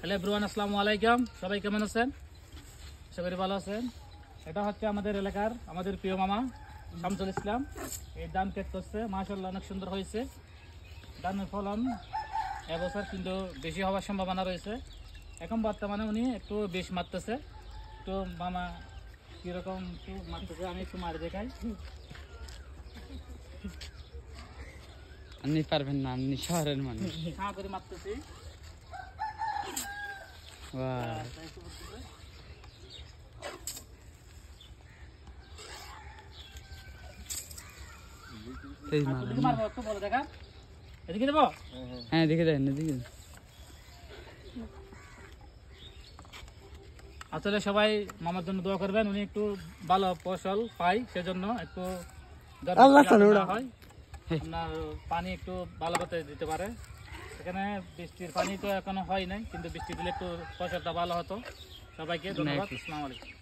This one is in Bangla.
হ্যালো এভরিওয়ান, আসসালামু আলাইকুম। সবাই কেমন আছেন? আশা করি ভালো আছেন। এটা হচ্ছে আমাদের এলাকার আমাদের প্রিয় মামা শামসুল ইসলাম। এই ধান ক্ষেত করছে, মাশাআল্লাহ অনেক সুন্দর হয়েছে। ধানের ফলন এবছর কিন্তু বেশি হওয়ার সম্ভাবনা রয়েছে। এখন বর্তমানে উনি একটু বেশ মারতেছে। তো মামা কীরকম একটু মারতেছে, আমি একটু মারি দেখাই। আপনি পারবেন না, আপনি শহরের মানুষ। হ্যাঁ করে মারতেছি। হ্যাঁ দেখে দেন, এদিকে আসলে সবাই মামার জন্য দোয়া করবেন, উনি একটু ভালো ফসল পাই, সেজন্য একটু হয় আপনার পানি একটু ভালো করতে দিতে পারে। এখানে বৃষ্টির পানি তো এখনো হয় নাই, কিন্তু বৃষ্টি দিলে একটু ফসলটা ভালো হতো। সবাইকে ধন্যবাদ। আসসালামু আলাইকুম।